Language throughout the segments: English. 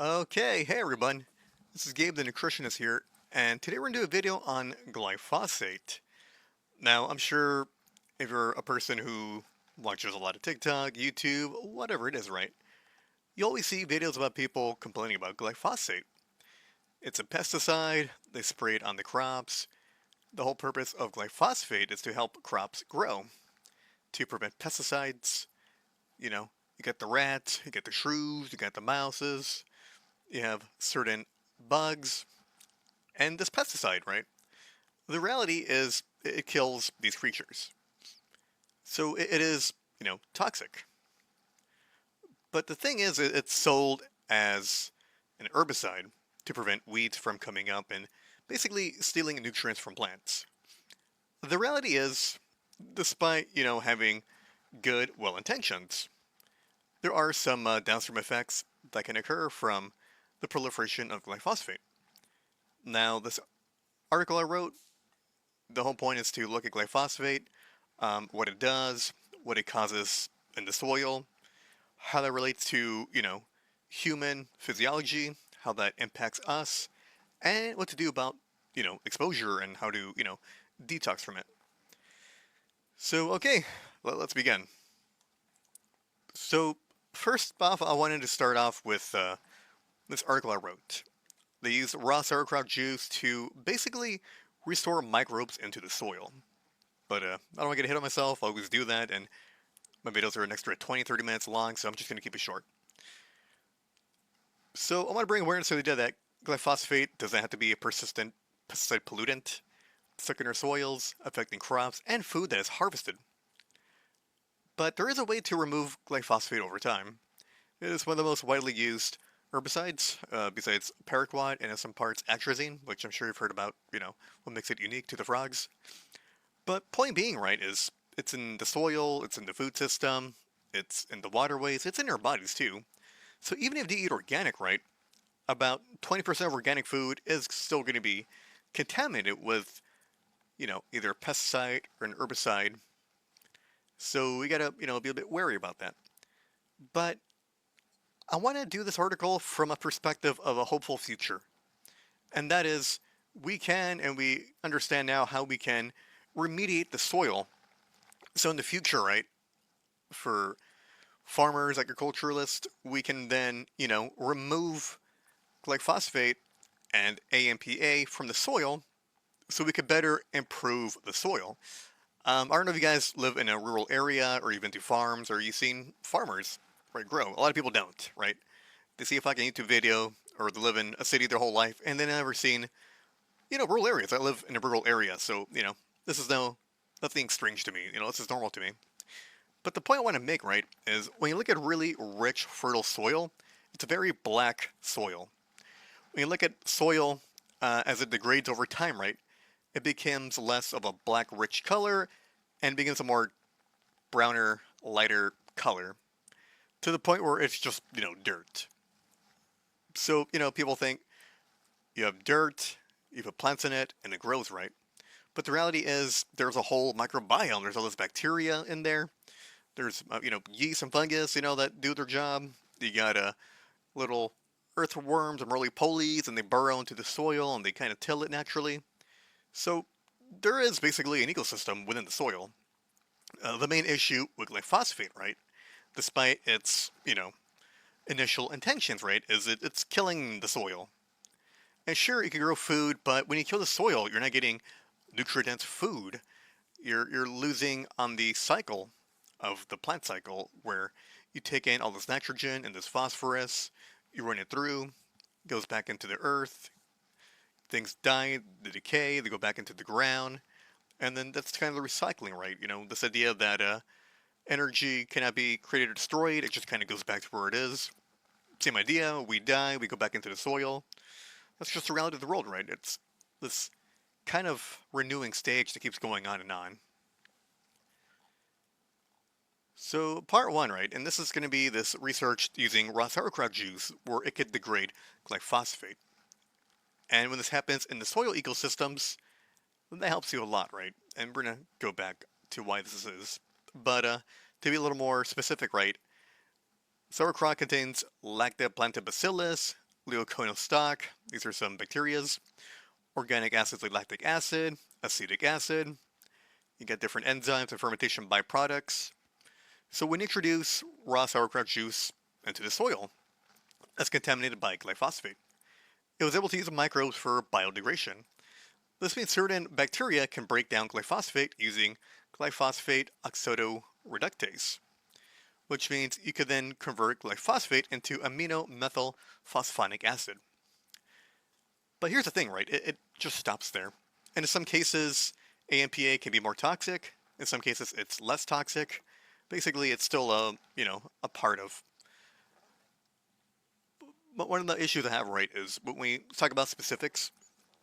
Okay, hey everyone. This is Gabe the Nutritionist here, and today we're going to do a video on glyphosate. Now, I'm sure if you're a person who watches a lot of TikTok, YouTube, whatever it is, right? You always see videos about people complaining about glyphosate. It's a pesticide, they spray it on the crops. The whole purpose of glyphosate is to help crops grow, to prevent pesticides. You got the rats, you got the shrews, you got the mouses, you have certain bugs, and this pesticide, right? The reality is it kills these creatures. So it is, toxic. But the thing is, it's sold as an herbicide to prevent weeds from coming up and basically stealing nutrients from plants. The reality is, despite, having good, well intentions, there are some downstream effects that can occur from the proliferation of glyphosate. Now, this article I wrote, the whole point is to look at glyphosate, what it does, what it causes in the soil, how that relates to, human physiology, how that impacts us, and what to do about, exposure and how to, detox from it. So, okay, let's begin. So, first off, I wanted to start off with this article I wrote. They use raw sauerkraut juice to basically restore microbes into the soil. But I don't want to get ahead of myself. I always do that, and my videos are an extra 20-30 minutes long, so I'm just going to keep it short. So I want to bring awareness to the idea that glyphosate doesn't have to be a persistent pesticide pollutant stuck in our soils, affecting crops and food that is harvested. But there is a way to remove glyphosate over time. It is one of the most widely used herbicides, besides paraquat and in some parts atrazine, which I'm sure you've heard about, what makes it unique to the frogs. But point being, right, is it's in the soil, it's in the food system, it's in the waterways, it's in our bodies too. So even if you eat organic, right, about 20% of organic food is still going to be contaminated with, either a pesticide or an herbicide. So we gotta, be a bit wary about that. But I want to do this article from a perspective of a hopeful future. And that is, we can and we understand now how we can remediate the soil. So in the future, right, for farmers, agriculturalists, we can then, remove glyphosate and AMPA from the soil so we could better improve the soil. I don't know if you guys live in a rural area or even do farms or you've seen farmers, right, grow. A lot of people don't, right? They see a fucking YouTube video or they live in a city their whole life and they never seen, rural areas. I live in a rural area, so, this is nothing strange to me. This is normal to me. But the point I want to make, right, is when you look at really rich, fertile soil, it's a very black soil. When you look at soil as it degrades over time, right, it becomes less of a black, rich color and becomes a more browner, lighter color to the point where it's just, dirt. So, people think you have dirt, you put plants in it, and it grows, right? But the reality is there's a whole microbiome. There's all this bacteria in there. There's, yeast and fungus, that do their job. You got little earthworms and roly-polies, and they burrow into the soil, and they kind of till it naturally. So there is basically an ecosystem within the soil. The main issue with glyphosate, right, despite its, initial intentions, right, is it's killing the soil. And sure, you can grow food, but when you kill the soil, you're not getting nutrient-dense food. You're losing on the cycle of the plant cycle, where you take in all this nitrogen and this phosphorus, you run it through, it goes back into the earth, things die, they decay, they go back into the ground, and then that's kind of the recycling, right? This idea that energy cannot be created or destroyed, it just kind of goes back to where it is. Same idea, we die, we go back into the soil. That's just the reality of the world, right? It's this kind of renewing stage that keeps going on and on. So part one, right, and this is going to be this research using raw sauerkraut juice where it could degrade glyphosate. And when this happens in the soil ecosystems, then that helps you a lot, right? And we're going to go back to why this is. But to be a little more specific, right, sauerkraut contains lactobacillus, leuconostoc. These are some bacterias. Organic acids like lactic acid, acetic acid. You get different enzymes and fermentation byproducts. So when you introduce raw sauerkraut juice into the soil that's contaminated by glyphosate, it was able to use the microbes for biodegradation. This means certain bacteria can break down glyphosate using glyphosate oxidoreductase, which means you could then convert glyphosate into amino-methyl-phosphonic acid. But here's the thing, right? It just stops there. And in some cases, AMPA can be more toxic. In some cases, it's less toxic. Basically, it's still a part of. But one of the issues I have, right, is when we talk about specifics,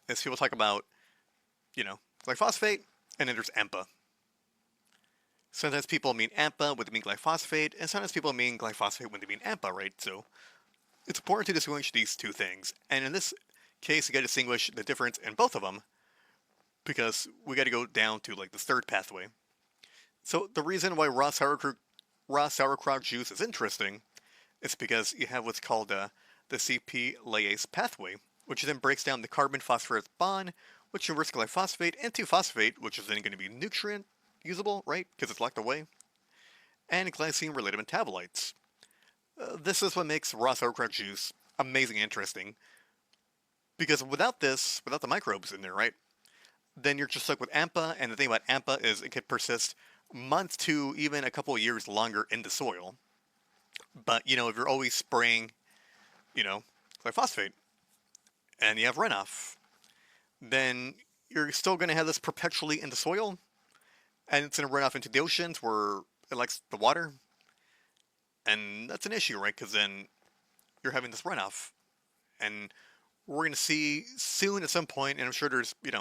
is people talk about, glyphosate, and then there's AMPA. Sometimes people mean AMPA when they mean glyphosate, and sometimes people mean glyphosate when they mean AMPA, right? So it's important to distinguish these two things. And in this case, you got to distinguish the difference in both of them, because we got to go down to like the third pathway. So the reason why raw sauerkraut juice is interesting is because you have what's called the CP lyase pathway, which then breaks down the carbon-phosphorus bond, which converts glyphosate into phosphate, which is then going to be nutrient usable, right? Because it's locked away, and glycine-related metabolites. This is what makes raw sauerkraut juice amazing and interesting, because without this, without the microbes in there, right, then you're just stuck with AMPA, and the thing about AMPA is it could persist months to even a couple of years longer in the soil. But, if you're always spraying, glyphosate, and you have runoff, then you're still going to have this perpetually in the soil, and it's going to run off into the oceans where it likes the water. And that's an issue, right? Because then you're having this runoff. And we're going to see soon at some point, and I'm sure there's been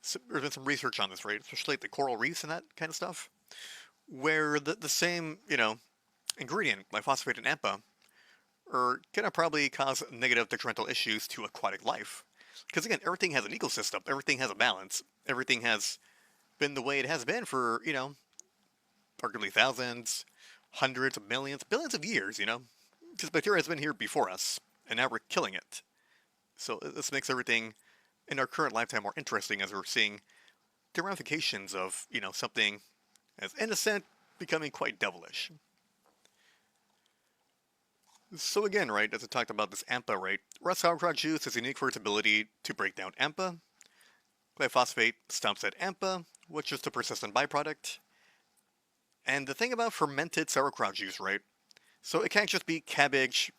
some research on this, right? Especially like the coral reefs and that kind of stuff, where the same, ingredient, glyphosate and AMPA, are going to probably cause negative detrimental issues to aquatic life. Because again, everything has an ecosystem, everything has a balance, everything has been the way it has been for, arguably thousands, hundreds of millions, billions of years, because bacteria has been here before us, and now we're killing it. So this makes everything in our current lifetime more interesting as we're seeing the ramifications of, something as innocent becoming quite devilish. So again, right, as I talked about this AMPA, right, raw sauerkraut juice is unique for its ability to break down AMPA. Glyphosate stops at AMPA, which is the persistent byproduct. And the thing about fermented sauerkraut juice, right, so it can't just be cabbage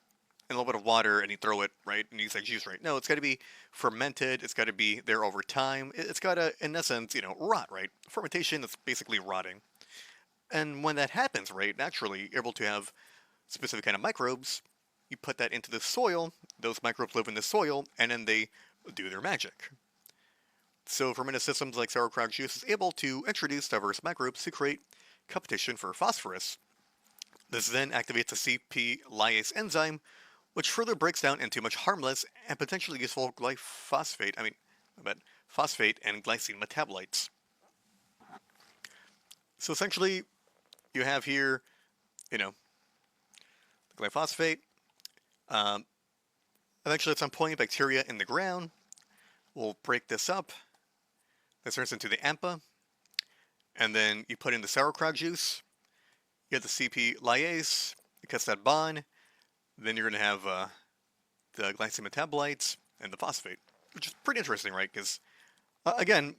and a little bit of water and you throw it, right, and use like juice, right? No, it's got to be fermented, it's got to be there over time, it's got to, in essence, rot, right? Fermentation is basically rotting. And when that happens, right, naturally, you're able to have specific kind of microbes. You put that into the soil, those microbes live in the soil, and then they do their magic. So fermented systems like sauerkraut juice is able to introduce diverse microbes to create competition for phosphorus. This then activates the CP lyase enzyme, which further breaks down into much harmless and potentially useful phosphate and glycine metabolites. So essentially, you have here, the glyphosate. Eventually, at some point, bacteria in the ground will break this up. This turns into the AMPA. And then you put in the sauerkraut juice. You have the CP lyase. It cuts that bond. Then you're going to have the glycine metabolites and the phosphate, which is pretty interesting, right? Because, again,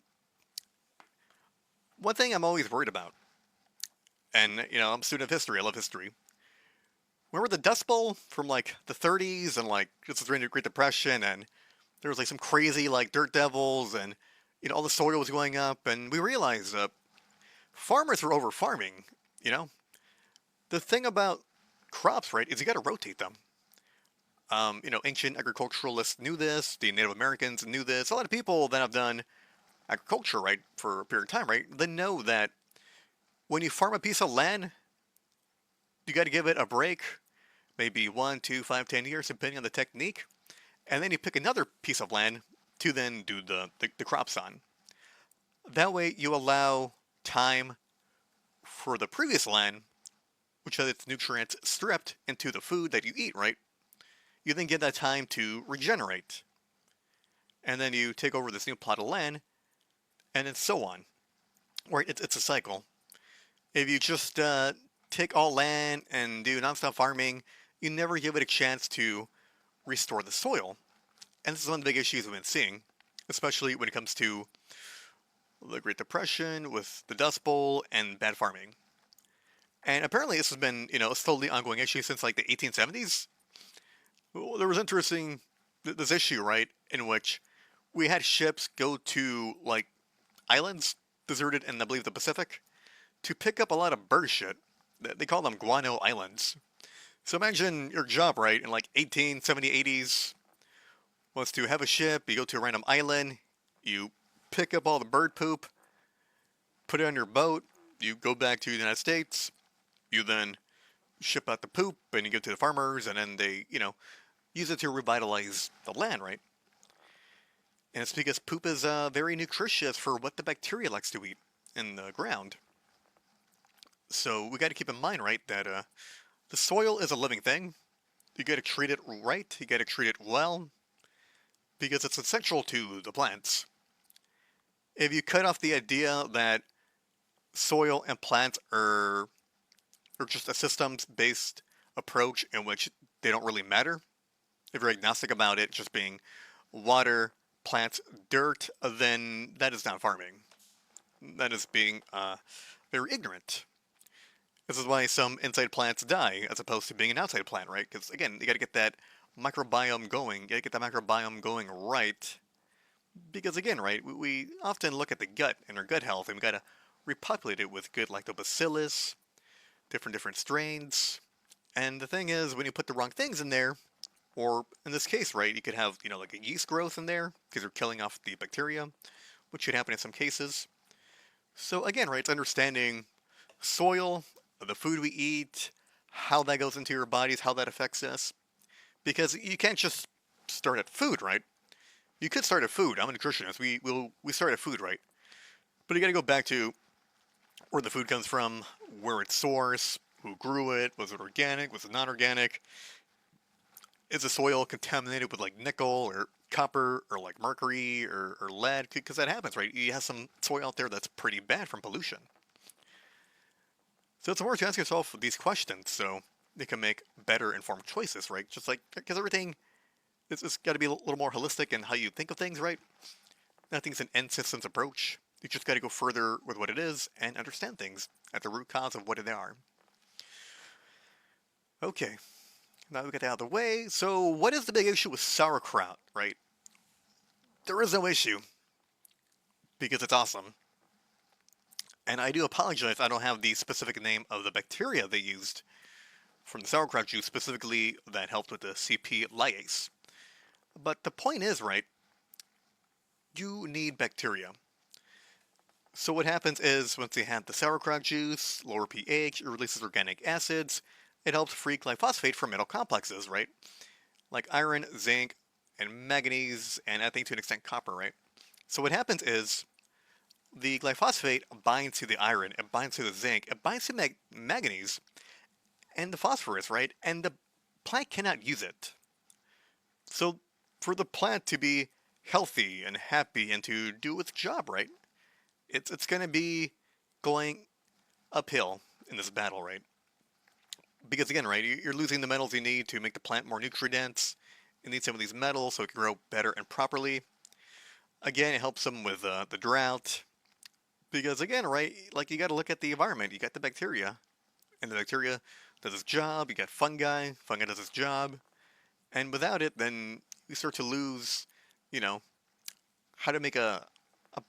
one thing I'm always worried about, and, I'm a student of history. I love history. Remember the Dust Bowl from, like, the 30s and, like, this was during the Great Depression, and there was, like, some crazy, like, dirt devils, and, all the soil was going up, and we realized farmers were over-farming, The thing about crops, right, is you got to rotate them. Ancient agriculturalists knew this, the Native Americans knew this, a lot of people that have done agriculture, right, for a period of time, right, they know that when you farm a piece of land, you got to give it a break, maybe 1, 2, 5, 10 years, depending on the technique, and then you pick another piece of land to then do the crops on. That way you allow time for the previous land, which has its nutrients stripped into the food that you eat, right? you then get that time to regenerate. And then you take over this new plot of land, and then so on. Or it's a cycle. If you just take all land and do nonstop farming, you never give it a chance to restore the soil. And this is one of the big issues we've been seeing, especially when it comes to the Great Depression with the Dust Bowl and bad farming. And apparently this has been, a slowly ongoing issue since like the 1870s. Well, there was interesting this issue, right, in which we had ships go to like islands deserted in I believe the Pacific to pick up a lot of bird shit. They call them guano islands. So imagine your job, right, in like 1870, 80s, was to have a ship, you go to a random island, you pick up all the bird poop, put it on your boat, you go back to the United States, you then ship out the poop, and you give it to the farmers, and then they, use it to revitalize the land, right? And it's because poop is very nutritious for what the bacteria likes to eat in the ground. So we got to keep in mind, right, that the soil is a living thing. You got to treat it right. You got to treat it well, because it's essential to the plants. If you cut off the idea that soil and plants are just a systems-based approach in which they don't really matter, if you're agnostic about it just being water, plants, dirt, then that is not farming. That is being very ignorant. This is why some inside plants die as opposed to being an outside plant, right? Because again, you got to get that microbiome going. You got to get that microbiome going right. Because again, right, we often look at the gut and our gut health, and we got to repopulate it with good lactobacillus, different strains. And the thing is, when you put the wrong things in there, or in this case, right, you could have, like a yeast growth in there because you're killing off the bacteria, which should happen in some cases. So again, right, it's understanding soil, the food we eat, how that goes into your bodies, how that affects us. Because you can't just start at food, right? You could start at food. I'm a nutritionist. We start at food, right? But you got to go back to where the food comes from, where it's sourced, who grew it, was it organic, was it non-organic, is the soil contaminated with like nickel or copper or like mercury or lead? Because that happens, right? You have some soil out there that's pretty bad from pollution. So it's important to ask yourself these questions so you can make better informed choices, right? Just like, because everything it's got to be a little more holistic in how you think of things, right? Nothing's an end systems approach. You just got to go further with what it is and understand things at the root cause of what they are. Okay, now we got that out of the way. So what is the big issue with sauerkraut, right? There is no issue because it's awesome. And I do apologize, I don't have the specific name of the bacteria they used from the sauerkraut juice, specifically that helped with the CP lyase. But the point is, right, you need bacteria. So what happens is, once you have the sauerkraut juice, lower pH, it releases organic acids, it helps free glyphosate from metal complexes, right? Like iron, zinc, and manganese, and I think to an extent copper, right? So what happens is, the glyphosate binds to the iron, it binds to the zinc, it binds to manganese, and the phosphorus, right? And the plant cannot use it. So for the plant to be healthy and happy and to do its job, right? It's going to be going uphill in this battle, right? Because again, right, you're losing the metals you need to make the plant more nutrient-dense. You need some of these metals so it can grow better and properly. Again, it helps them with the drought. Because again, right, like you got to look at the environment. You got the bacteria, and the bacteria does its job. You got fungi does its job. And without it, then you start to lose, how to make a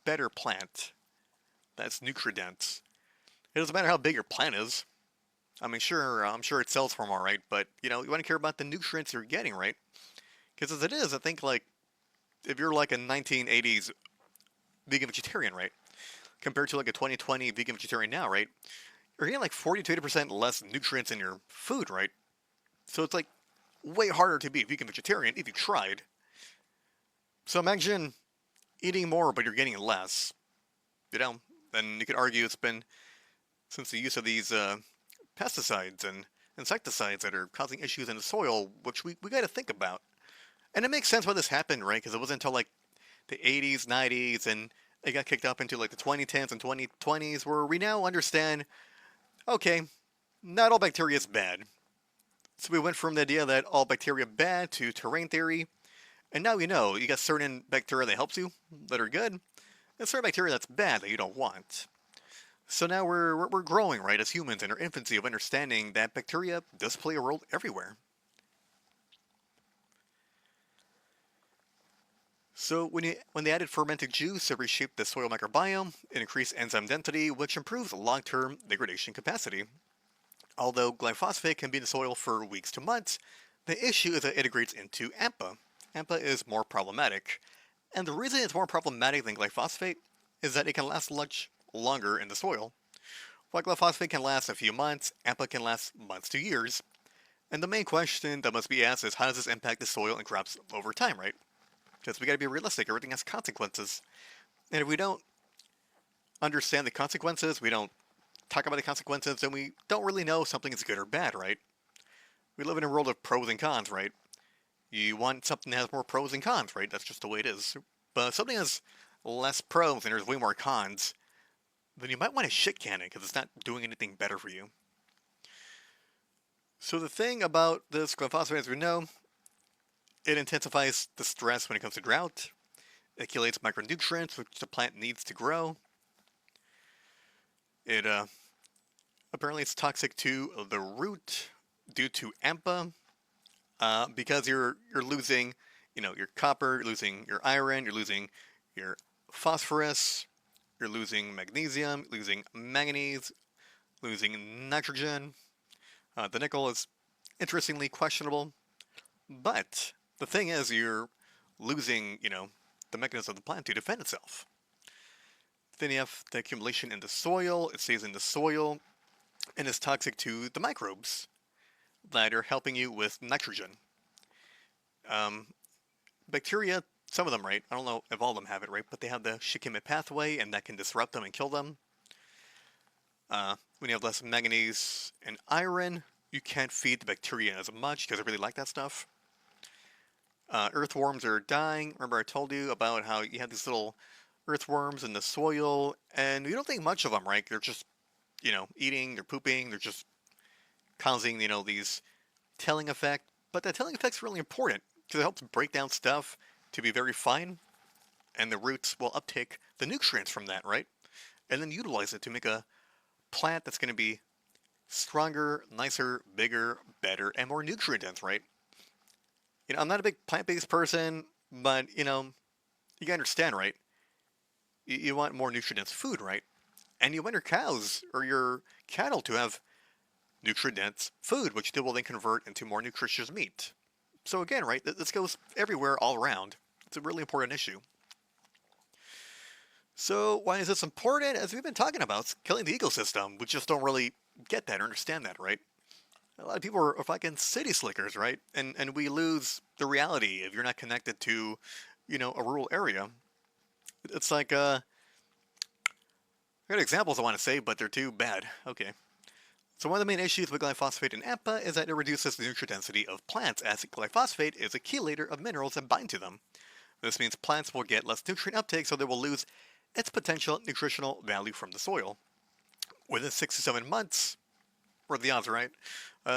better plant that's nutrient-dense. It doesn't matter how big your plant is. I mean, sure, I'm sure it sells for more, right? But, you want to care about the nutrients you're getting, right? Because as it is, I think, like, if you're like a 1980s vegan vegetarian, right? Compared to like a 2020 vegan vegetarian now, right? You're getting like 40 to 80% less nutrients in your food, right? So it's like way harder to be a vegan vegetarian if you tried. So imagine eating more, but you're getting less. Then you could argue it's been since the use of these pesticides and insecticides that are causing issues in the soil, which we got to think about. And it makes sense why this happened, right? Because it wasn't until like the 80s, 90s, and it got kicked up into like the 2010s and 2020s where we now understand, okay, not all bacteria is bad. So we went from the idea that all bacteria bad to terrain theory, and now we know you got certain bacteria that helps you, that are good, and certain bacteria that's bad that you don't want. So now we're growing, right, as humans in our infancy of understanding that bacteria does play a role everywhere. So when they added fermented juice, it reshaped the soil microbiome, it increased enzyme density, which improves long-term degradation capacity. Although glyphosate can be in the soil for weeks to months, the issue is that it degrades into AMPA. AMPA is more problematic, and the reason it's more problematic than glyphosate is that it can last much longer in the soil. While glyphosate can last a few months, AMPA can last months to years. And the main question that must be asked is how does this impact the soil and crops over time, right? Because we gotta be realistic, everything has consequences. And if we don't understand the consequences, we don't talk about the consequences, then we don't really know if something is good or bad, right? We live in a world of pros and cons, right? You want something that has more pros and cons, right? That's just the way it is. But if something has less pros and there's way more cons, then you might want to shit can it because it's not doing anything better for you. So the thing about this glyphosate, as we know, it intensifies the stress when it comes to drought. It chelates micronutrients, which the plant needs to grow. It apparently it's toxic to the root due to AMPA, because you're losing, your copper, you're losing your iron, you're losing your phosphorus, you're losing magnesium, losing manganese, losing nitrogen. The nickel is interestingly questionable, but the thing is, you're losing, the mechanism of the plant to defend itself. Then you have the accumulation in the soil, it stays in the soil, and is toxic to the microbes that are helping you with nitrogen. Um, Bacteria, some of them, right? I don't know if all of them have it, right? But they have the Shikimate pathway, and that can disrupt them and kill them. When you have less manganese and iron, you can't feed the bacteria as much because they really like that stuff. Earthworms are dying. Remember I told you about how you have these little earthworms in the soil, and you don't think much of them, right? They're just, eating, they're pooping, they're just causing, these telling effect. But that telling effect's really important because it helps break down stuff to be very fine, and the roots will uptake the nutrients from that, right? And then utilize it to make a plant that's going to be stronger, nicer, bigger, better, and more nutrient dense, right? I'm not a big plant-based person, but, you gotta understand, right? You want more nutrient-dense food, right? And you want your cows or your cattle to have nutrient-dense food, which they will then convert into more nutritious meat. So again, right, this goes everywhere all around. It's a really important issue. So why is this important? As we've been talking about, it's killing the ecosystem. We just don't really get that or understand that, right? A lot of people are fucking city slickers, right? And we lose the reality if you're not connected to, a rural area. It's like, I got examples I want to say, but they're too bad. Okay. So one of the main issues with glyphosate and AMPA is that it reduces the nutrient density of plants, as glyphosate is a chelator of minerals that bind to them. This means plants will get less nutrient uptake, so they will lose its potential nutritional value from the soil. Within 6 to 7 months, what are the odds, right?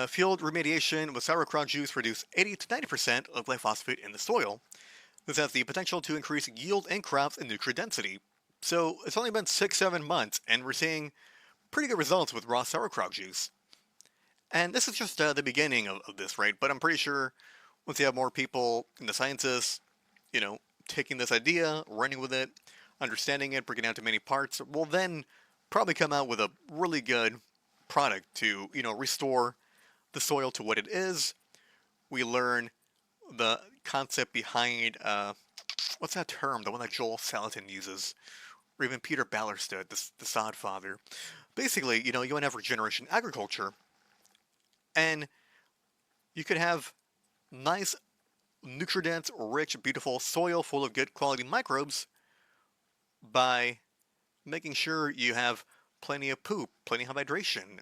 Field remediation with sauerkraut juice reduced 80 to 90% of glyphosate in the soil. This has the potential to increase yield in crops and nutrient density. So it's only been 6-7 months, and we're seeing pretty good results with raw sauerkraut juice. And this is just the beginning of this, right? But I'm pretty sure once you have more people in the sciences, taking this idea, running with it, understanding it, breaking it down to many parts, will then probably come out with a really good product to, restore the soil to what it is. We learn the concept behind, what's that term? The one that Joel Salatin uses, or even Peter Ballerstedt, the sod father. Basically, you want to have regeneration agriculture, and you could have nice, nutrient-dense, rich, beautiful soil full of good quality microbes by making sure you have plenty of poop, plenty of hydration,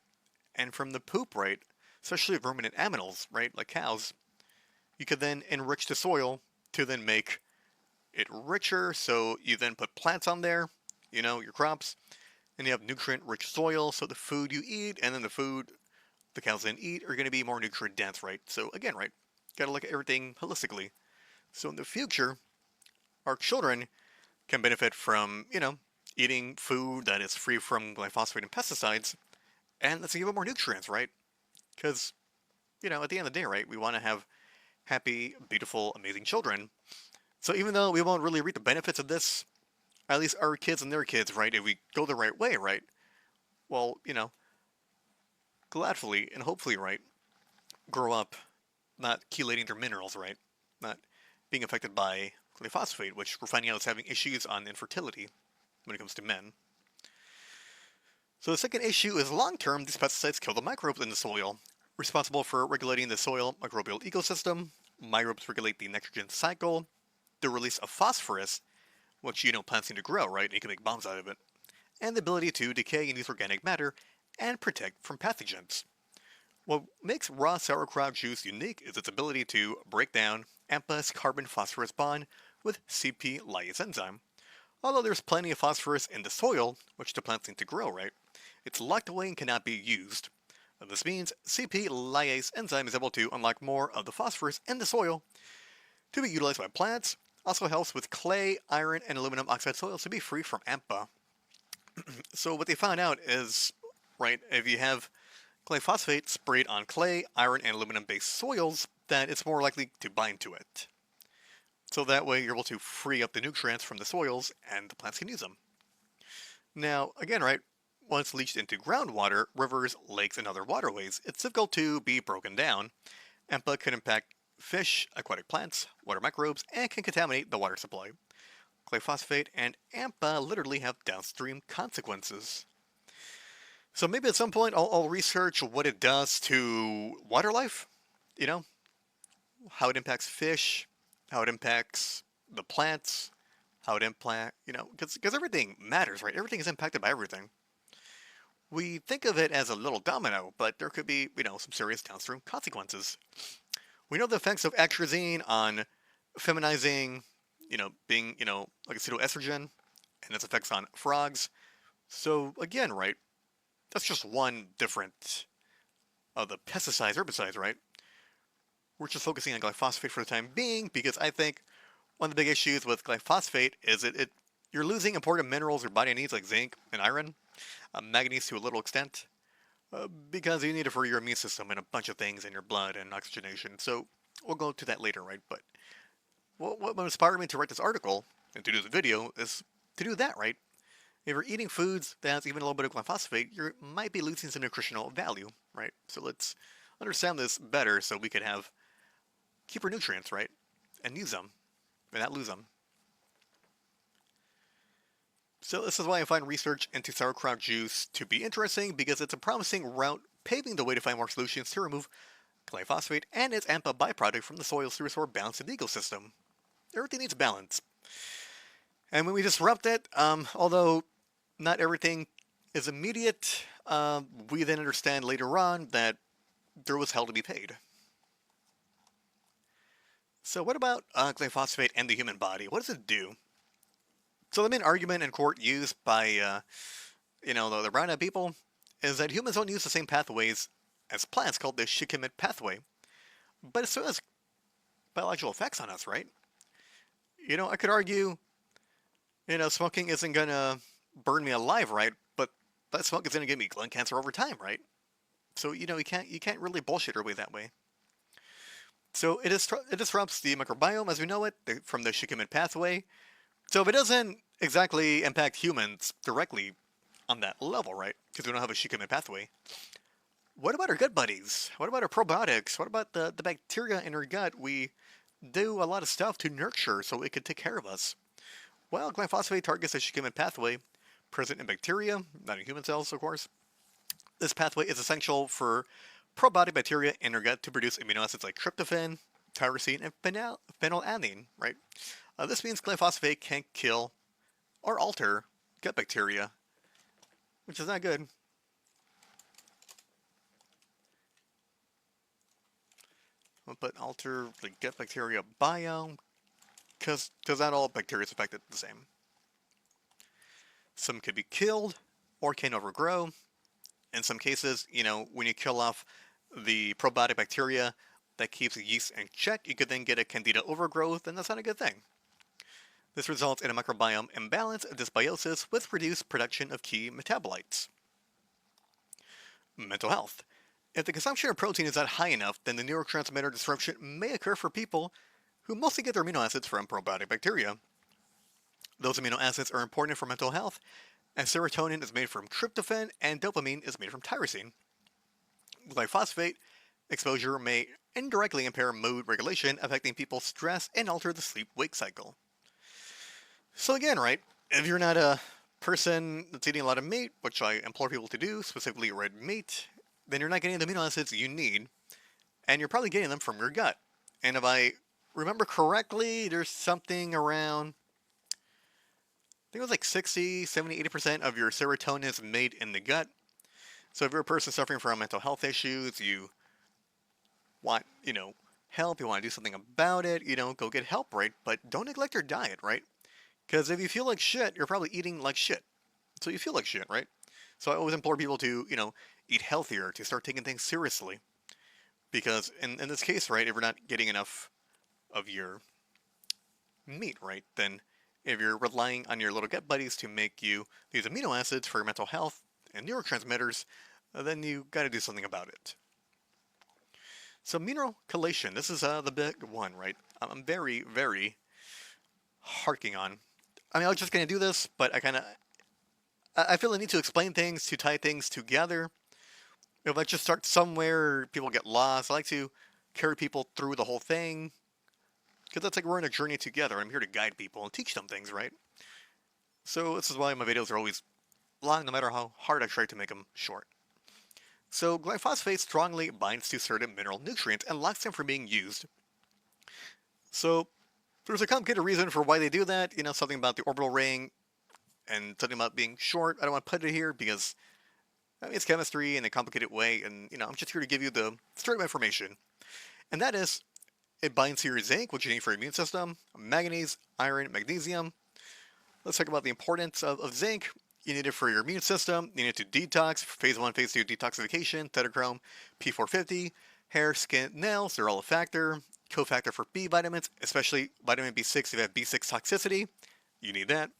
and from the poop, right, especially ruminant animals, right, like cows. You could then enrich the soil to then make it richer, so you then put plants on there, your crops, and you have nutrient-rich soil, so the food you eat and then the food the cows then eat are going to be more nutrient dense, right? So again, right, got to look at everything holistically. So in the future, our children can benefit from, eating food that is free from glyphosate and pesticides, and let's give them more nutrients, right? Because, at the end of the day, right, we want to have happy, beautiful, amazing children. So even though we won't really reap the benefits of this, at least our kids and their kids, right, if we go the right way, right, well, gladfully and hopefully, right, grow up not chelating their minerals, right, not being affected by glyphosate, which we're finding out is having issues on infertility when it comes to men. So the second issue is long-term, these pesticides kill the microbes in the soil, responsible for regulating the soil microbial ecosystem. Microbes regulate the nitrogen cycle, the release of phosphorus, which plants need to grow, right? And you can make bombs out of it, and the ability to decay and use organic matter and protect from pathogens. What makes raw sauerkraut juice unique is its ability to break down AMPA's carbon-phosphorus bond with CP lyase enzyme. Although there's plenty of phosphorus in the soil, which the plants need to grow, right? It's locked away and cannot be used. This means CP lyase enzyme is able to unlock more of the phosphorus in the soil to be utilized by plants. Also helps with clay, iron, and aluminum oxide soils to be free from AMPA. So what they found out is, right, if you have glyphosate sprayed on clay, iron, and aluminum-based soils, then it's more likely to bind to it. So that way you're able to free up the nutrients from the soils and the plants can use them. Now, again, right, once leached into groundwater, rivers, lakes, and other waterways, it's difficult to be broken down. AMPA can impact fish, aquatic plants, water microbes, and can contaminate the water supply. Glyphosate and AMPA literally have downstream consequences. So maybe at some point I'll research what it does to water life, how it impacts fish, how it impacts the plants, how it impacts, because everything matters, right? Everything is impacted by everything. We think of it as a little domino, but there could be, some serious downstream consequences. We know the effects of atrazine on feminizing, being, like pseudoestrogen, and its effects on frogs. So again, right, that's just one different of the pesticides, herbicides, right? We're just focusing on glyphosate for the time being because I think one of the big issues with glyphosate is you're losing important minerals your body needs like zinc and iron, manganese to a little extent, because you need it for your immune system and a bunch of things in your blood and oxygenation. So we'll go to that later, right? But what inspired me to write this article and to do the video is to do that, right? If you're eating foods that has even a little bit of glyphosate, you might be losing some nutritional value, right? So let's understand this better so we can keep our nutrients, right? And use them, and not lose them. So this is why I find research into sauerkraut juice to be interesting, because it's a promising route paving the way to find more solutions to remove glyphosate and its AMPA byproduct from the soils to restore balance in the ecosystem. Everything needs balance. And when we disrupt it, although not everything is immediate, we then understand later on that there was hell to be paid. So what about glyphosate and the human body? What does it do? So the main argument in court used by, the brown-eyed people is that humans don't use the same pathways as plants called the Shikimate pathway, but it still has biological effects on us, right? I could argue, smoking isn't gonna burn me alive, right? But that smoke is gonna give me lung cancer over time, right? So you can't really bullshit your way that way. So it disrupts the microbiome as we know it from the Shikimate pathway. So if it doesn't exactly impact humans directly on that level, right? Because we don't have a Shikimate pathway. What about our gut buddies? What about our probiotics? What about the bacteria in our gut? We do a lot of stuff to nurture so it could take care of us. Well, glyphosate targets the Shikimate pathway present in bacteria, not in human cells, of course. This pathway is essential for probiotic bacteria in our gut to produce amino acids like tryptophan, tyrosine, and phenylalanine, right? This means glyphosate can kill or alter gut bacteria, which is not good. But alter the gut bacteria biome, because not all bacteria is affected the same. Some could be killed or can overgrow. In some cases, when you kill off the probiotic bacteria that keeps the yeast in check, you could then get a candida overgrowth, and that's not a good thing. This results in a microbiome imbalance of dysbiosis with reduced production of key metabolites. Mental health. If the consumption of protein is not high enough, then the neurotransmitter disruption may occur for people who mostly get their amino acids from probiotic bacteria. Those amino acids are important for mental health, as serotonin is made from tryptophan and dopamine is made from tyrosine. Glyphosate exposure may indirectly impair mood regulation, affecting people's stress and alter the sleep-wake cycle. So again, right, if you're not a person that's eating a lot of meat, which I implore people to do, specifically red meat, then you're not getting the amino acids you need, and you're probably getting them from your gut. And if I remember correctly, there's something around, I think it was like 60, 70, 80% of your serotonin is made in the gut. So if you're a person suffering from mental health issues, you want, help, you want to do something about it, go get help, right? But don't neglect your diet, right? Because if you feel like shit, you're probably eating like shit. So you feel like shit, right? So I always implore people to, eat healthier, to start taking things seriously. Because in this case, right, if you're not getting enough of your meat, right, then if you're relying on your little gut buddies to make you these amino acids for your mental health and neurotransmitters, then you got to do something about it. So mineral chelation, this is the big one, right? I'm very, very harking on. I mean, I was just going to do this, but I feel the need to explain things, to tie things together. If I just start somewhere, people get lost. I like to carry people through the whole thing, because that's like we're on a journey together. I'm here to guide people and teach them things, right? So this is why my videos are always long, no matter how hard I try to make them short. So glyphosate strongly binds to certain mineral nutrients and locks them from being used. So there's a complicated reason for why they do that, something about the orbital ring and something about being short. I don't want to put it here because it's chemistry in a complicated way, and I'm just here to give you the straight up information. And that is, it binds to your zinc, which you need for your immune system, manganese, iron, magnesium. Let's talk about the importance of zinc. You need it for your immune system. You need it to detox, phase 1, phase 2 detoxification, tetachrome, P450, hair, skin, nails, they're all a factor. Cofactor for B vitamins, especially vitamin B6 if you have B6 toxicity. You need that.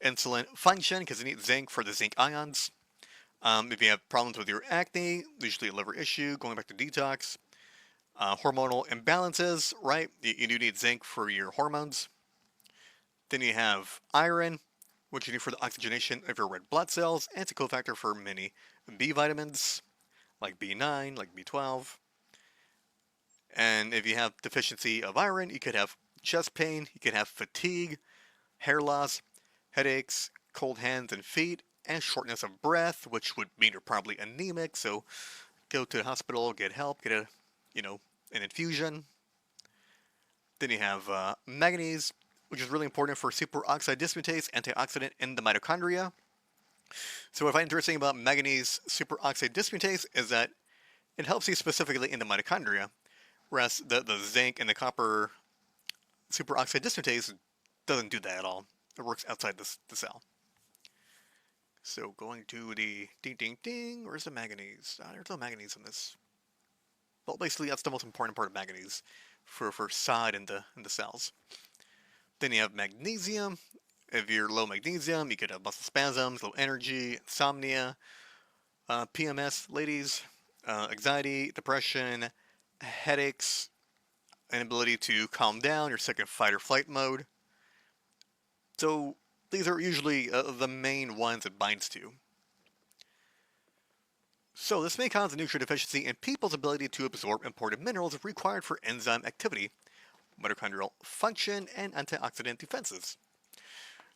Insulin function, because you need zinc for the zinc ions. If you have problems with your acne, usually a liver issue, going back to detox. Hormonal imbalances, right? You do need zinc for your hormones. Then you have iron, which you need for the oxygenation of your red blood cells, and it's a cofactor for many B vitamins, like B9, like B12. And if you have deficiency of iron, you could have chest pain, you could have fatigue, hair loss, headaches, cold hands and feet, and shortness of breath, which would mean you're probably anemic. So go to the hospital, get help, get an infusion. Then you have manganese, which is really important for superoxide dismutase, antioxidant in the mitochondria. So what I find interesting about manganese superoxide dismutase is that it helps you specifically in the mitochondria, whereas the zinc and the copper superoxide dismutase doesn't do that at all. It works outside the cell. So going to the ding ding ding, where's the manganese? There's no manganese in this. Well, basically that's the most important part of manganese for side in the cells. Then you have magnesium. If you're low magnesium, you could have muscle spasms, low energy, insomnia, PMS, ladies, anxiety, depression, headaches, inability to calm down, you're stuck in fight or flight mode. So these are usually the main ones it binds to. So this may cause a nutrient deficiency in people's ability to absorb important minerals required for enzyme activity, mitochondrial function, and antioxidant defenses.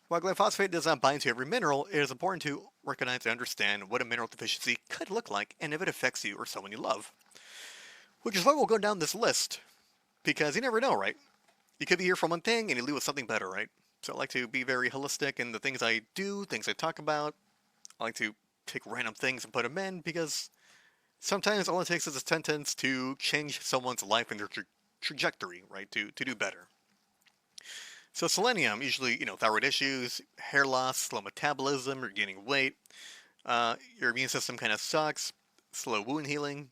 While glyphosate does not bind to every mineral, it is important to recognize and understand what a mineral deficiency could look like and if it affects you or someone you love. Which is why we'll go down this list, because you never know, right? You could be here for one thing and you leave with something better, right? So I like to be very holistic in the things I do, things I talk about. I like to take random things and put them in because Sometimes all it takes is a sentence to change someone's life and their trajectory, right? To do better. So selenium, usually, thyroid issues, hair loss, slow metabolism, or gaining weight. Your immune system kind of sucks. Slow wound healing.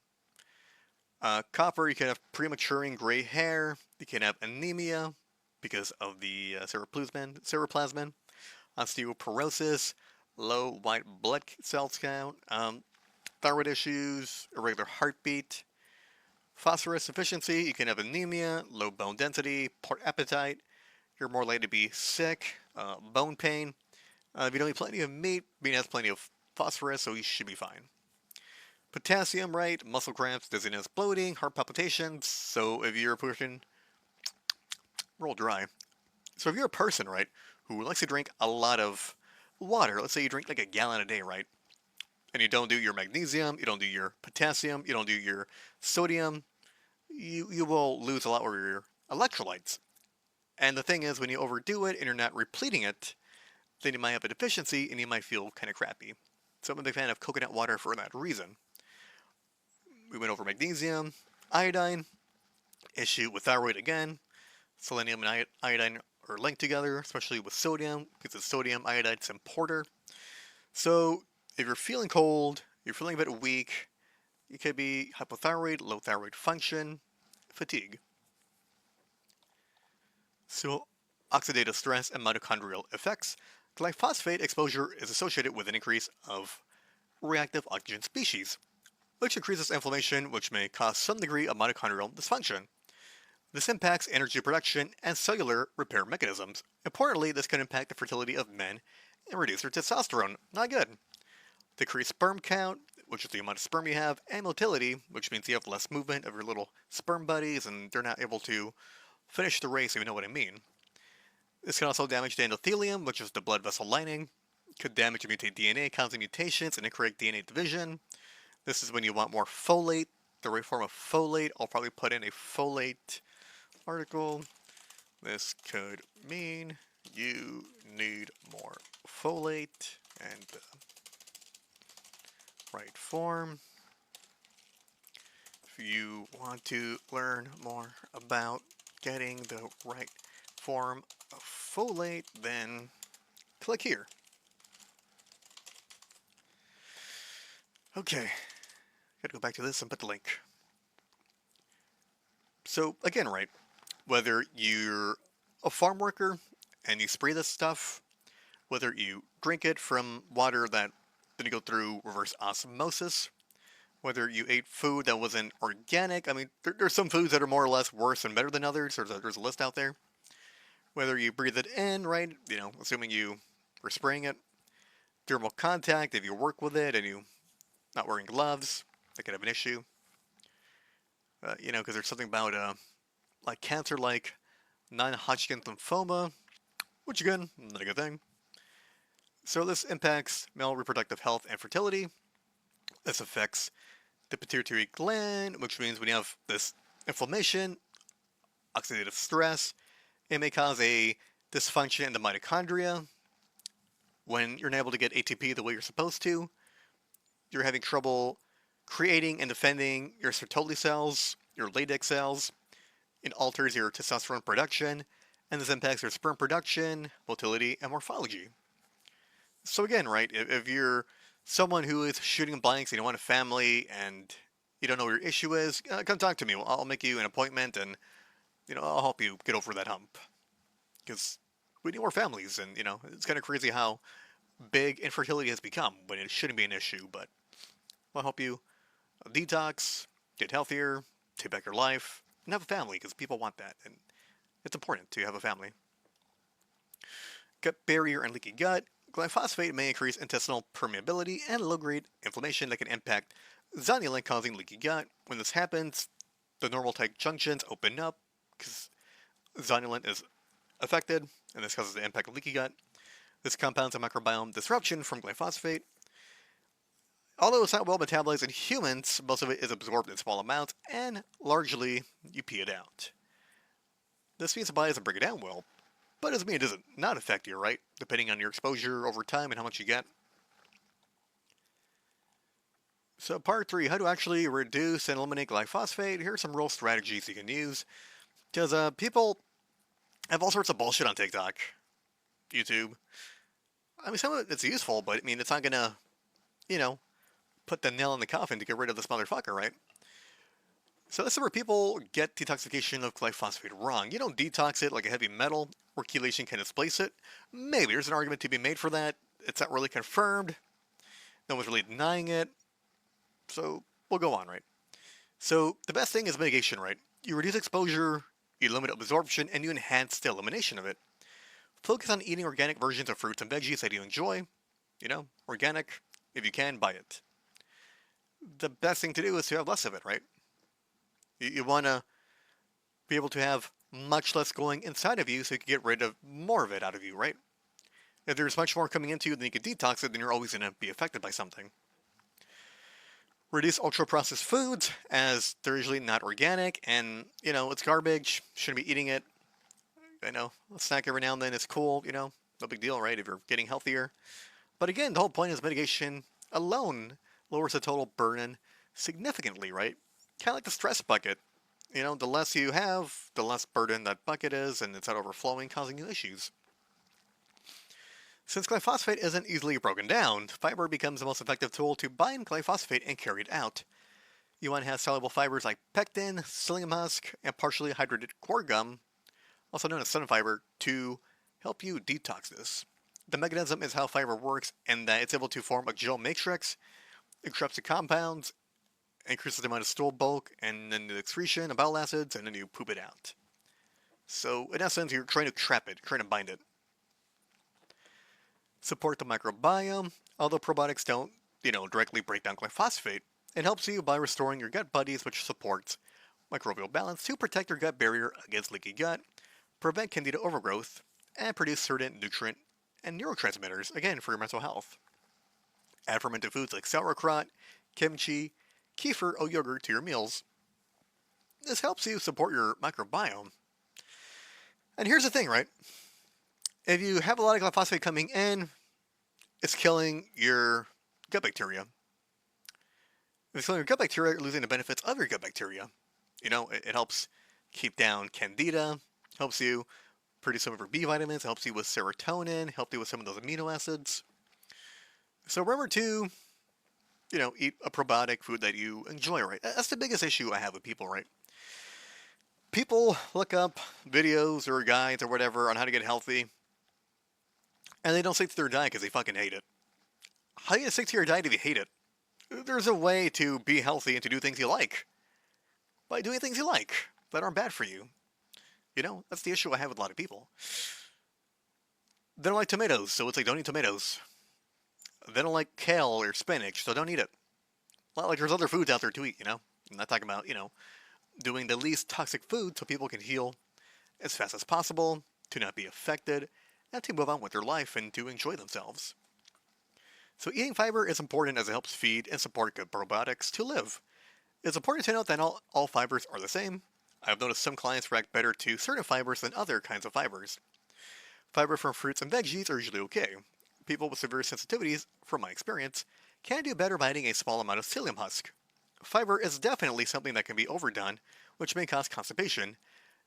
Copper, you can have prematuring gray hair. You can have anemia because of the cerebroplasmin. Osteoporosis, low white blood cells count. Thyroid issues, irregular heartbeat. Phosphorus deficiency, you can have anemia, low bone density, poor appetite. You're more likely to be sick, bone pain. If you don't eat plenty of meat has plenty of phosphorus, so you should be fine. Potassium, right? Muscle cramps, dizziness, bloating, heart palpitations. So if you're a person, roll dry. So if you're a person, right, who likes to drink a lot of water, let's say you drink like a gallon a day, right? And you don't do your magnesium, you don't do your potassium, you don't do your sodium, you will lose a lot of your electrolytes. And the thing is, when you overdo it and you're not repleting it, then you might have a deficiency and you might feel kind of crappy. So I'm a big fan of coconut water for that reason. We went over magnesium, iodine, issue with thyroid again. Selenium and iodine are linked together, especially with sodium, because the sodium iodide is importer. So if you're feeling cold, you're feeling a bit weak, it could be hypothyroid, low thyroid function, fatigue. So oxidative stress and mitochondrial effects. Glyphosate exposure is associated with an increase of reactive oxygen species, which increases inflammation, which may cause some degree of mitochondrial dysfunction. This impacts energy production and cellular repair mechanisms. Importantly, this can impact the fertility of men and reduce their testosterone. Not good. Decrease sperm count, which is the amount of sperm you have, and motility, which means you have less movement of your little sperm buddies and they're not able to finish the race, if you know what I mean. This can also damage the endothelium, which is the blood vessel lining. Could damage and mutate DNA, causing mutations and incorrect DNA division. This is when you want more folate, the right form of folate. I'll probably put in a folate article. This could mean you need more folate and the right form. If you want to learn more about getting the right form of folate, then click here. Okay, gotta go back to this and put the link. So again, right, whether you're a farm worker and you spray this stuff, whether you drink it from water that didn't go through reverse osmosis, whether you ate food that wasn't organic. I mean, there's some foods that are more or less worse and better than others. There's a list out there. Whether you breathe it in, right, assuming you were spraying it, dermal contact, if you work with it and you not wearing gloves, that could have an issue. Because there's something about like cancer, like non-Hodgkin lymphoma, which again, not a good thing. So this impacts male reproductive health and fertility. This affects the pituitary gland, which means when you have this inflammation, oxidative stress, it may cause a dysfunction in the mitochondria. When you're not able to get ATP the way you're supposed to, you're having trouble creating and defending your Sertoli cells, your Leydig cells. It alters your testosterone production, and this impacts your sperm production, motility, and morphology. So again, right, if you're someone who is shooting blanks and you want a family and you don't know what your issue is, come talk to me. I'll make you an appointment and, I'll help you get over that hump. Because we need more families, and, it's kind of crazy how big infertility has become when it shouldn't be an issue, but I'll help you detox, get healthier, take back your life, and have a family, because people want that, and it's important to have a family. Gut barrier and leaky gut. Glyphosate may increase intestinal permeability and low-grade inflammation that can impact zonulin, causing leaky gut. When this happens, the normal tight junctions open up because zonulin is affected, and this causes the impact of leaky gut. This compounds a microbiome disruption from glyphosate. Although it's not well metabolized in humans, most of it is absorbed in small amounts, and largely you pee it out. This means the body doesn't break it down well, but it doesn't mean it doesn't not affect you, right? Depending on your exposure over time and how much you get. So part 3, how to actually reduce and eliminate glyphosate. Here are some real strategies you can use. Because people have all sorts of bullshit on TikTok, YouTube. I mean, some of it's useful, but I mean, it's not gonna, you know, put the nail in the coffin to get rid of this motherfucker, right? So this is where people get detoxification of glyphosate wrong. You don't detox it like a heavy metal, where chelation can displace it. Maybe there's an argument to be made for that. It's not really confirmed. No one's really denying it. So we'll go on, right? So the best thing is mitigation, right? You reduce exposure, you limit absorption, and you enhance the elimination of it. Focus on eating organic versions of fruits and veggies that you enjoy. Organic. If you can, buy it. The best thing to do is to have less of it, right? You want to be able to have much less going inside of you so you can get rid of more of it out of you, right? If there's much more coming into you than you can detox it, then you're always going to be affected by something. Reduce ultra-processed foods, as they're usually not organic, and, it's garbage. Shouldn't be eating it. I know, a snack every now and then is cool, no big deal, right, if you're getting healthier. But again, the whole point is mitigation alone lowers the total burden significantly, right? Kind of like the stress bucket. The less you have, the less burden that bucket is, and it's not overflowing, causing you issues. Since glyphosate isn't easily broken down, fiber becomes the most effective tool to bind glyphosate and carry it out. You want to have soluble fibers like pectin, psyllium husk, and partially hydrated core gum, also known as sun fiber, to help you detox this. The mechanism is how fiber works, and that it's able to form a gel matrix, interrupts the compounds, increases the amount of stool bulk, and then the excretion of bowel acids, and then you poop it out. So, in essence, you're trying to trap it, trying to bind it. Support the microbiome. Although probiotics don't, directly break down glyphosate, it helps you by restoring your gut buddies, which supports microbial balance to protect your gut barrier against leaky gut, prevent candida overgrowth, and produce certain nutrient and neurotransmitters, again, for your mental health. Add fermented foods like sauerkraut, kimchi, kefir, or yogurt to your meals. This helps you support your microbiome. And here's the thing, right? If you have a lot of glyphosate coming in, it's killing your gut bacteria. If it's killing your gut bacteria, you're losing the benefits of your gut bacteria. It helps keep down candida, helps you produce some of your B vitamins, helps you with serotonin, helps you with some of those amino acids. So remember to, eat a probiotic food that you enjoy, right? That's the biggest issue I have with people, right? People look up videos or guides or whatever on how to get healthy, and they don't stick to their diet because they fucking hate it. How do you stick to your diet if you hate it? There's a way to be healthy and to do things you like. By doing things you like that aren't bad for you. That's the issue I have with a lot of people. They don't like tomatoes, so it's like, don't eat tomatoes. They don't like kale or spinach, so don't eat it. Like there's other foods out there to eat, I'm not talking about, doing the least toxic food so people can heal as fast as possible, to not be affected, and to move on with their life and to enjoy themselves. So eating fiber is important as it helps feed and support good probiotics to live. It's important to note that not all fibers are the same. I've noticed some clients react better to certain fibers than other kinds of fibers. Fiber from fruits and veggies are usually okay. People with severe sensitivities, from my experience, can do better by eating a small amount of psyllium husk. Fiber is definitely something that can be overdone, which may cause constipation,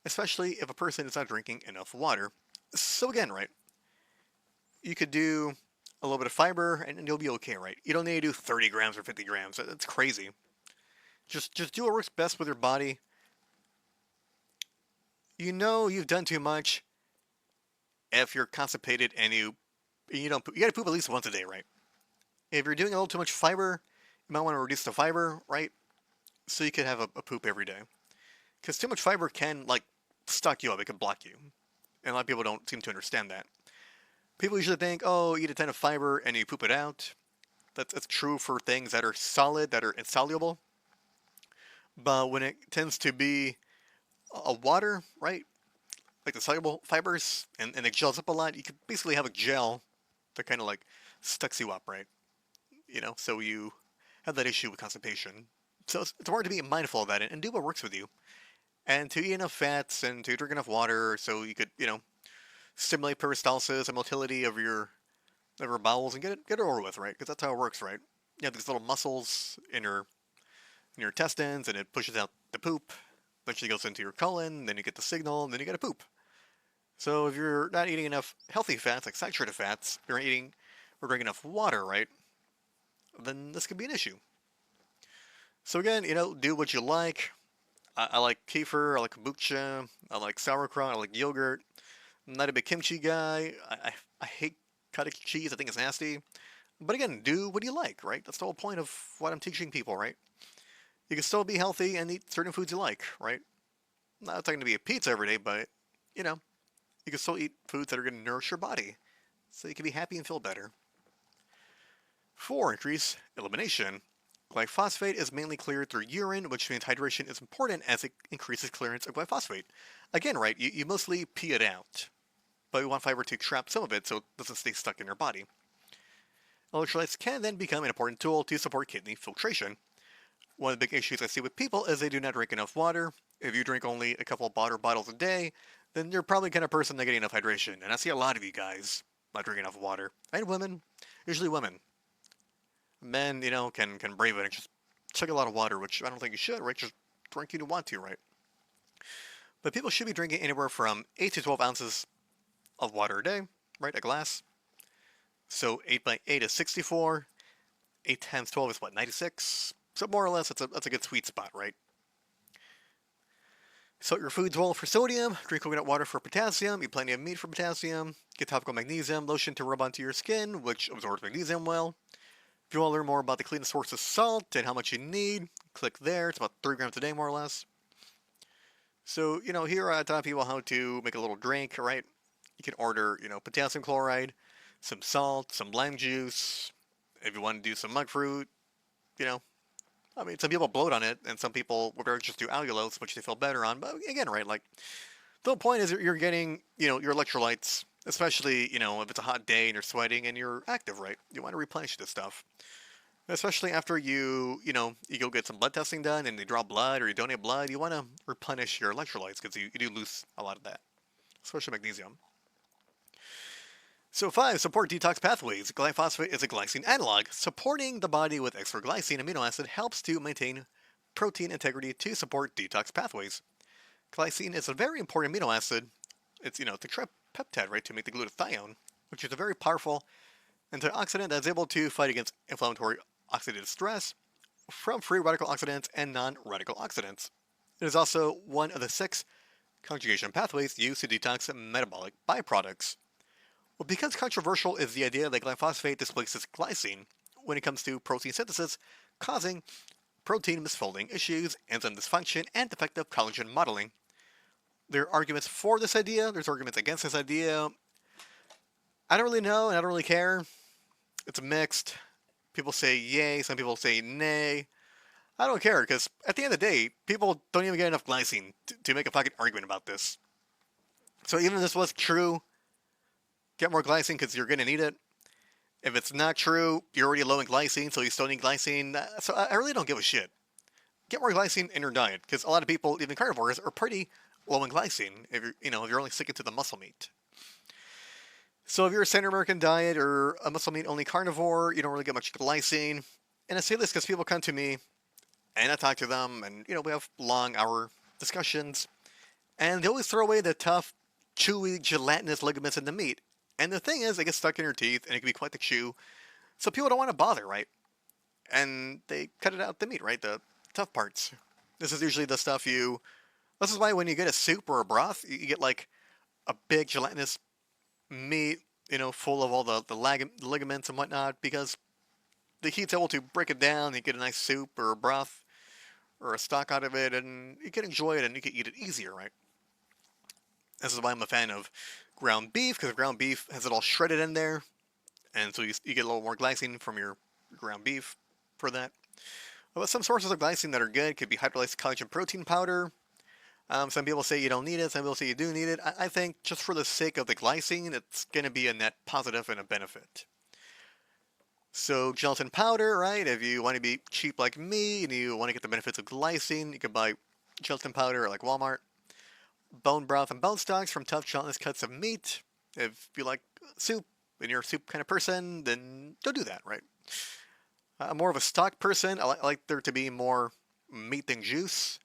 especially if a person is not drinking enough water. So again, right, you could do a little bit of fiber and you'll be okay, right? You don't need to do 30 grams or 50 grams. That's crazy. Just do what works best with your body. You've done too much if you're constipated and you gotta poop at least once a day, right? If you're doing a little too much fiber, you might want to reduce the fiber, right? So you could have a poop every day. Because too much fiber can, stuck you up. It can block you. And a lot of people don't seem to understand that. People usually think, oh, eat a ton of fiber and you poop it out. That's true for things that are solid, that are insoluble. But when it tends to be a water, right? Like the soluble fibers, and it gels up a lot, you could basically have a gel that kind of stucks you up, right? So you have that issue with constipation. So it's important to be mindful of that and do what works with you. And to eat enough fats and to drink enough water so you could, stimulate peristalsis and motility of your bowels and get it over with, right? Because that's how it works, right? You have these little muscles in your intestines, and it pushes out the poop. Eventually goes into your colon, then you get the signal, and then you get a poop. So if you're not eating enough healthy fats, like saturated fats, you're not eating or drinking enough water, right? Then this could be an issue. So again, do what you like. I like kefir, I like kombucha, I like sauerkraut, I like yogurt. I'm not a big kimchi guy. I hate cottage cheese. I think it's nasty. But again, do what you like, right? That's the whole point of what I'm teaching people, right? You can still be healthy and eat certain foods you like, right? Not talking to be a pizza every day, but you know, you can still eat foods that are going to nourish your body, so you can be happy and feel better. 4. Increase elimination. Glyphosate is mainly cleared through urine, which means hydration is important as it increases clearance of glyphosate. Again, right, you mostly pee it out, but we want fiber to trap some of it so it doesn't stay stuck in your body. Electrolytes can then become an important tool to support kidney filtration. One of the big issues I see with people is they do not drink enough water. If you drink only a couple of water bottles a day, then you're probably the kind of person not getting enough hydration. And I see a lot of you guys not drinking enough water. And women, usually women. Men, can brave it and just chug a lot of water, which I don't think you should, right? Just drink you want to, right? But people should be drinking anywhere from 8 to 12 ounces of water a day, right? A glass. So 8 by 8 is 64. 8 times 12 is what, 96? So more or less, that's a good sweet spot, right? Salt your foods well for sodium, drink coconut water for potassium, eat plenty of meat for potassium, get topical magnesium lotion to rub onto your skin, which absorbs magnesium well. If you want to learn more about the cleanest source of salt and how much you need, click there. It's about 3 grams a day, more or less. So, here I tell people how to make a little drink, right? You can order, potassium chloride, some salt, some lime juice. If you want to do some monk fruit, some people bloat on it, and some people would rather just do allulose, which they feel better on. But again, right, like, the whole point is you're getting, your electrolytes, especially, if it's a hot day and you're sweating and you're active, right? You want to replenish this stuff. Especially after you go get some blood testing done and they draw blood or you donate blood, you want to replenish your electrolytes because you do lose a lot of that, especially magnesium. So 5, support detox pathways. Glyphosate is a glycine analog. Supporting the body with extra glycine amino acid helps to maintain protein integrity to support detox pathways. Glycine is a very important amino acid. It's, the tripeptide, right, to make the glutathione, which is a very powerful antioxidant that's able to fight against inflammatory oxidative stress from free radical oxidants and non-radical oxidants. It is also one of the 6 conjugation pathways used to detox metabolic byproducts. Well, because controversial is the idea that glyphosate displaces glycine when it comes to protein synthesis, causing protein misfolding issues, enzyme dysfunction, and defective collagen modeling. There are arguments for this idea, there's arguments against this idea. I don't really know, and I don't really care. It's mixed. People say yay, some people say nay. I don't care, because at the end of the day, people don't even get enough glycine to make a fucking argument about this. So even if this was true, get more glycine because you're going to need it. If it's not true, you're already low in glycine, so you still need glycine. So I really don't give a shit. Get more glycine in your diet, because a lot of people, even carnivores, are pretty low in glycine if you're only sticking to the muscle meat. So if you're a Central American diet or a muscle meat only carnivore, you don't really get much glycine. And I say this because people come to me and I talk to them and, we have long hour discussions. And they always throw away the tough, chewy, gelatinous ligaments in the meat. And the thing is, they get stuck in your teeth and it can be quite the chew. So people don't want to bother, right? And they cut it out the meat, right? The tough parts. This is usually the stuff this is why when you get a soup or a broth, you get like a big gelatinous meat, full of all the ligaments and whatnot, because the heat's able to break it down. You get a nice soup or a broth or a stock out of it, and you can enjoy it and you can eat it easier, right? This is why I'm a fan of ground beef, because ground beef has it all shredded in there, and so you get a little more glycine from your ground beef for that. But some sources of glycine that are good could be hydrolyzed collagen protein powder. Some people say you don't need it, some people say you do need it. I think just for the sake of the glycine, it's going to be a net positive and a benefit. So gelatin powder, right? If you want to be cheap like me and you want to get the benefits of glycine, you can buy gelatin powder like Walmart. Bone broth and bone stocks from tough gelatinous cuts of meat. If you like soup and you're a soup kind of person, then don't do that, right? I'm more of a stock person. I like there to be more meat than juice,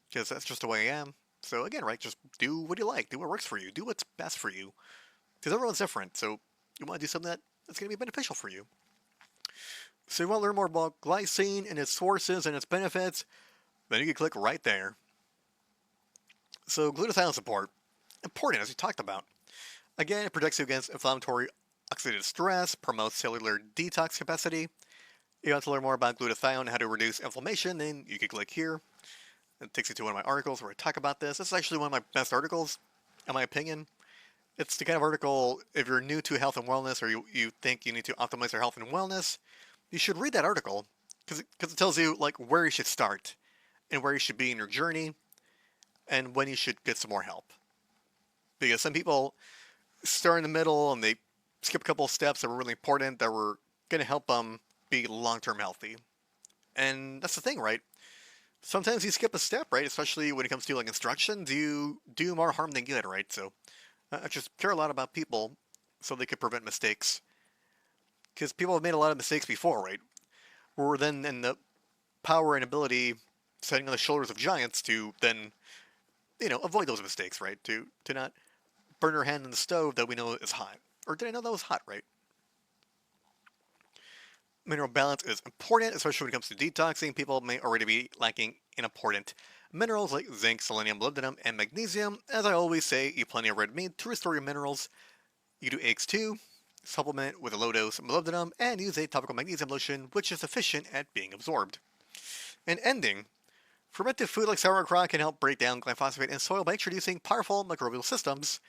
because that's just the way I am. So again, right, just do what you like, do what works for you, do what's best for you, because everyone's different. So you want to do something that's going to be beneficial for you. So you want to learn more about glycine and its sources and its benefits, then you can click right there. So glutathione support, important as we talked about. Again, it protects you against inflammatory oxidative stress, promotes cellular detox capacity. You want to learn more about glutathione and how to reduce inflammation, then you can click here. It takes you to one of my articles where I talk about this. This is actually one of my best articles, in my opinion. It's the kind of article, if you're new to health and wellness, or you think you need to optimize your health and wellness, you should read that article, because it tells you like where you should start and where you should be in your journey and when you should get some more help. Because some people start in the middle and they skip a couple of steps that were really important that were going to help them be long-term healthy. And that's the thing, right? Sometimes you skip a step, right? Especially when it comes to like instructions, you do more harm than good, right? So I just care a lot about people so they could prevent mistakes. Because people have made a lot of mistakes before, right? We're then in the power and ability setting on the shoulders of giants to then, avoid those mistakes, right? To not burn our hand in the stove that we know is hot. Or did I know that was hot, right? Mineral balance is important, especially when it comes to detoxing. People may already be lacking in important minerals like zinc, selenium, molybdenum, and magnesium. As I always say, eat plenty of red meat to restore your minerals. You do eggs too. Supplement with a low dose of molybdenum and use a topical magnesium lotion, which is efficient at being absorbed. And ending, fermented food like sauerkraut can help break down glyphosate in soil by introducing powerful microbial systems,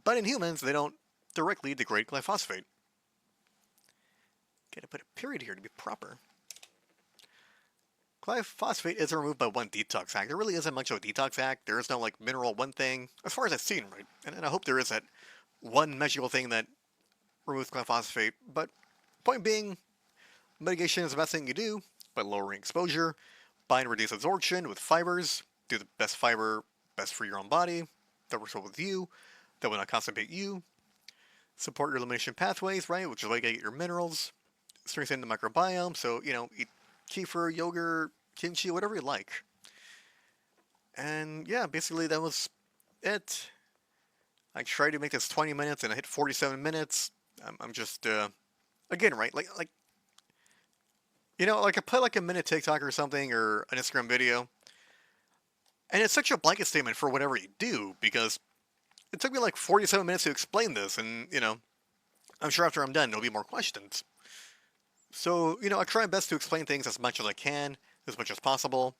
but in humans, they don't directly degrade glyphosate. Gotta put a period here to be proper. Glyphosate is removed by one detox act. There really isn't much of a detox act. There is no like mineral one thing, as far as I've seen, right? And I hope there is that one measurable thing that removes glyphosate. But point being, mitigation is the best thing you do by lowering exposure, by and reduce absorption with fibers. Do the best fiber best for your own body that works well with you, that will not constipate you. Support your elimination pathways, right? Which is why you get your minerals. Strengthen the microbiome. So eat kefir, yogurt, kimchi, whatever you like. And yeah, basically that was it. I tried to make this 20 minutes and I hit 47 minutes. I'm just again, right? Like like I put like a minute TikTok or something or an Instagram video, and it's such a blanket statement for whatever you do because it took me like 47 minutes to explain this, and I'm sure after I'm done there'll be more questions. So I try my best to explain things as much as I can, as much as possible,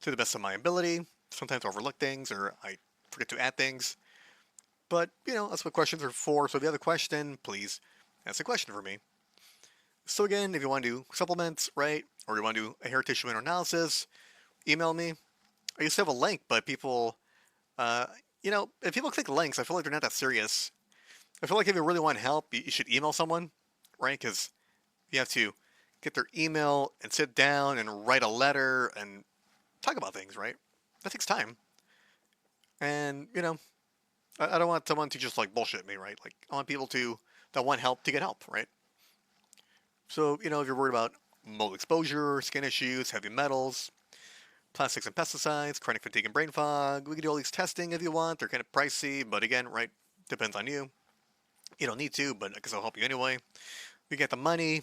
to the best of my ability. Sometimes I overlook things or I forget to add things. But, that's what questions are for. So if you have a question, please ask a question for me. So again, if you want to do supplements, right, or you want to do a hair tissue mineral analysis, email me. I used to have a link, but people, if people click links, I feel like they're not that serious. I feel like if you really want help, you should email someone, right? Because you have to get their email and sit down and write a letter and talk about things, right? That takes time. And, I don't want someone to just like bullshit me, right? Like I want people that want help to get help, right? So, if you're worried about mold exposure, skin issues, heavy metals, plastics and pesticides, chronic fatigue and brain fog, we can do all these testing if you want. They're kind of pricey, but again, right, depends on you. You don't need to, but because I'll help you anyway. We get the money.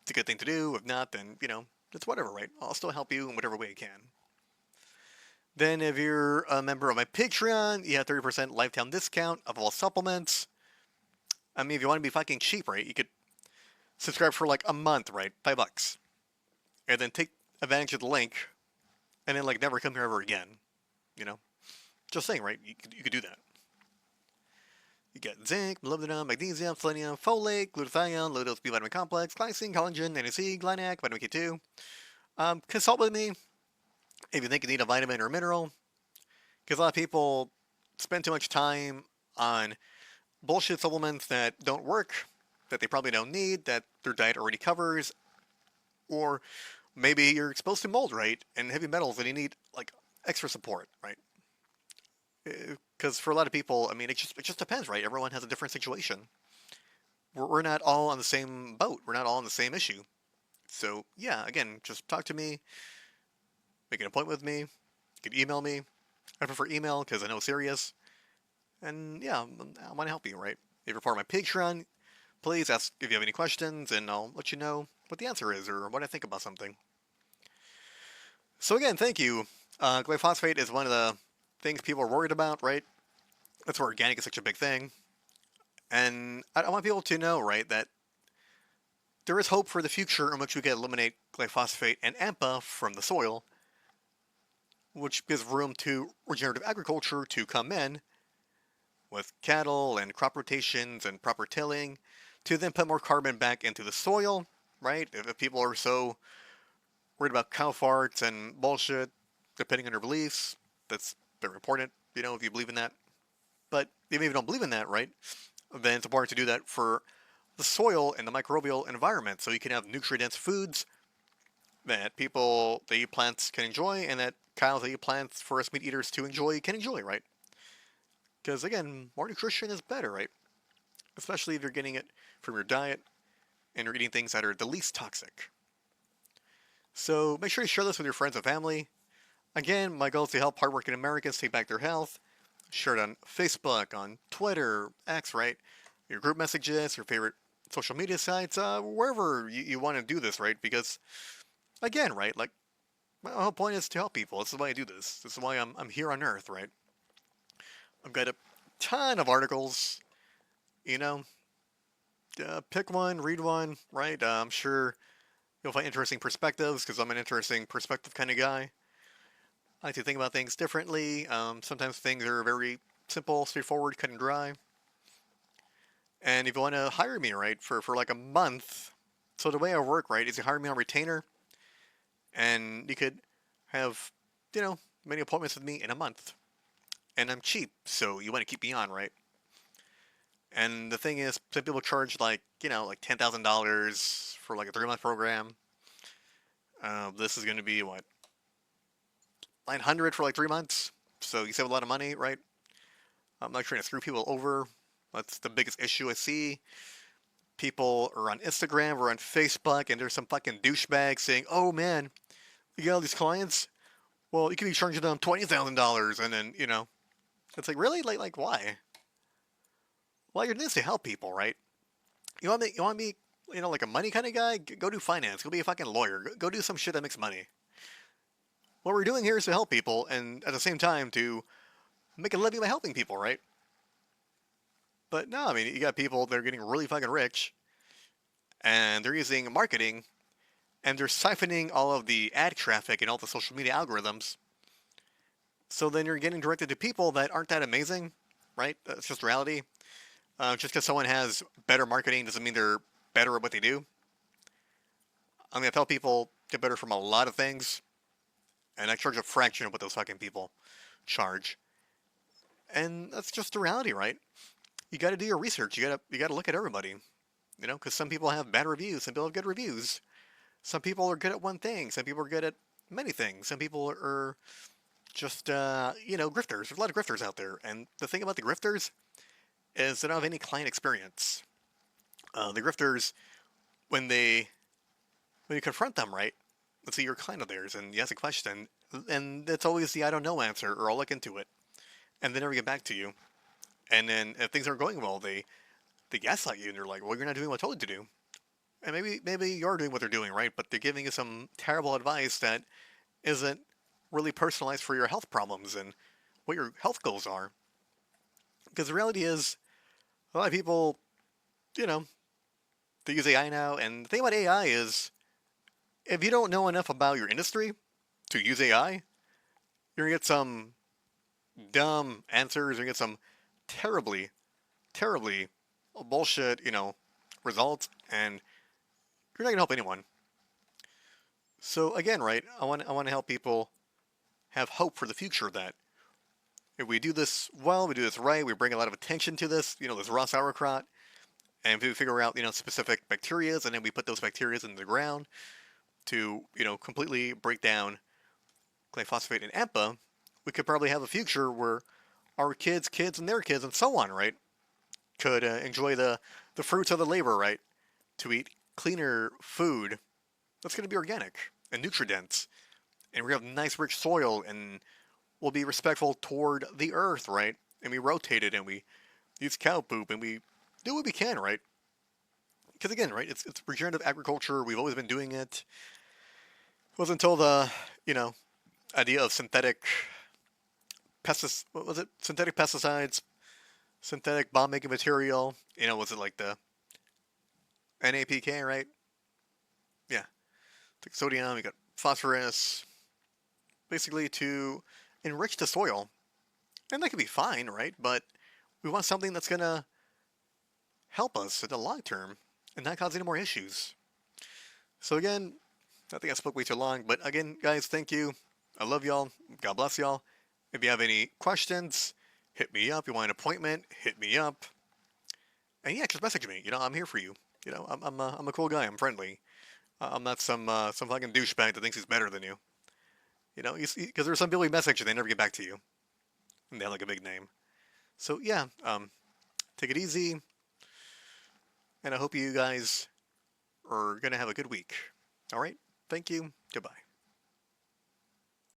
It's a good thing to do. If not, then, it's whatever, right? I'll still help you in whatever way I can. Then if you're a member of my Patreon, you have 30% lifetime discount of all supplements. I mean, if you want to be fucking cheap, right, you could subscribe for like a month, right? $5. And then take advantage of the link and then like never come here ever again. Just saying, right? You could do that. You get zinc, molybdenum, magnesium, selenium, folate, glutathione, low dose B vitamin complex, glycine, collagen, NAC, Glynac, vitamin K2. Consult with me if you think you need a vitamin or a mineral, because a lot of people spend too much time on bullshit supplements that don't work, that they probably don't need, that their diet already covers, or maybe you're exposed to mold, right, and heavy metals and you need like extra support, right? Because for a lot of people, I mean, it just depends, right? Everyone has a different situation. We're not all on the same boat. We're not all on the same issue. So yeah, again, just talk to me, make an appointment with me. You can email me. I prefer email because I know it's serious. And yeah, I want to help you, right? If you're part of my Patreon, please ask if you have any questions, and I'll let you know what the answer is or what I think about something. So again, thank you. Glyphosate is one of the things people are worried about, right? That's why organic is such a big thing. And I want people to know, right, that there is hope for the future in which we can eliminate glyphosate and AMPA from the soil, which gives room to regenerative agriculture to come in with cattle and crop rotations and proper tilling to then put more carbon back into the soil, right? If people are so worried about cow farts and bullshit, depending on your beliefs, that's very important, if you believe in that. But even if you don't believe in that, right, then it's important to do that for the soil and the microbial environment so you can have nutrient-dense foods that people that eat plants can enjoy and that cows that eat plants for us meat eaters to enjoy can enjoy, right? Because again, more nutrition is better, right? Especially if you're getting it from your diet and you're eating things that are the least toxic. So make sure you share this with your friends and family. Again, my goal is to help hardworking Americans take back their health. Share it on Facebook, on Twitter, X, right? Your group messages, your favorite social media sites, wherever you want to do this, right? Because, again, right, like, my whole point is to help people. This is why I do this. This is why I'm here on Earth, right? I've got a ton of articles, you know. Pick one, read one, right? I'm sure you'll find interesting perspectives because I'm an interesting perspective kind of guy. I like to think about things differently. Sometimes things are very simple, straightforward, cut and dry. And if you want to hire me, right, for like a month, so the way I work, right, is you hire me on retainer, and you could have, many appointments with me in a month. And I'm cheap, so you want to keep me on, right? And the thing is, some people charge like, like $10,000 for like a 3-month program. This is going to be what, 900 for like 3 months. So you save a lot of money, right? I'm not trying to screw people over. That's the biggest issue I see. People are on Instagram or on Facebook, and there's some fucking douchebag saying, "Oh man, you got all these clients. Well, you could be charging them $20,000," and then it's like, really, like why? Well, you're in this to help people, right? You want me, like a money kind of guy? Go do finance. Go be a fucking lawyer. Go do some shit that makes money. What we're doing here is to help people, and at the same time to make a living by helping people, right? But no, I mean, you got people that are getting really fucking rich, and they're using marketing, and they're siphoning all of the ad traffic and all the social media algorithms. So then you're getting directed to people that aren't that amazing, right? That's just reality. Just because someone has better marketing doesn't mean they're better at what they do. I'm gonna tell people get better from a lot of things, and I charge a fraction of what those fucking people charge. And that's just the reality, right? You got to do your research. You got to look at everybody, because some people have bad reviews, some people have good reviews. Some people are good at one thing, some people are good at many things. Some people are just grifters. There's a lot of grifters out there, and the thing about the grifters is they don't have any client experience. The grifters, when you confront them, right? Let's say you're a client of theirs, and you ask a question, and it's always the "I don't know" answer, or "I'll look into it," and they never get back to you. And then if things aren't going well, they gaslight you, and they're like, "Well, you're not doing what I told you to do." And maybe you're doing what they're doing, right? But they're giving you some terrible advice that isn't really personalized for your health problems and what your health goals are. Because the reality is, a lot of people, you know, they use AI now, and the thing about AI is, if you don't know enough about your industry to use AI, you're gonna get some dumb answers, you're gonna get some terribly, terribly bullshit, results, and you're not gonna help anyone. So again, right, I want to help people have hope for the future that if we do this well, we do this right, we bring a lot of attention to this, this raw sauerkraut, and if we figure out, specific bacterias, and then we put those bacterias in the ground to, completely break down glyphosate and AMPA, we could probably have a future where our kids, and their kids, and so on, right, could enjoy the fruits of the labor, right, to eat cleaner food that's going to be organic and nutrient-dense, and we have nice rich soil, and we'll be respectful toward the earth, right? And we rotate it, and we use cow poop, and we do what we can, right? Because again, right, it's regenerative agriculture. We've always been doing it. It wasn't until the, you know, idea of synthetic what was it? Synthetic pesticides, synthetic bomb making material. You know, was it like the NAPK, right? Yeah, like sodium. You got phosphorus, basically to enrich the soil, and that could be fine, right? But we want something that's gonna help us in the long term and not cause any more issues. So again, I think I spoke way too long, but again, guys, thank you. I love y'all. God bless y'all. If you have any questions, hit me up. You want an appointment, hit me up. And yeah, just message me. You know, I'm here for you. You know, I'm a cool guy. I'm friendly. I'm not some fucking douchebag that thinks he's better than you. You know, because there's some people you message and they never get back to you, and they have like a big name. So yeah, take it easy, and I hope you guys are gonna have a good week. All right, thank you. Goodbye.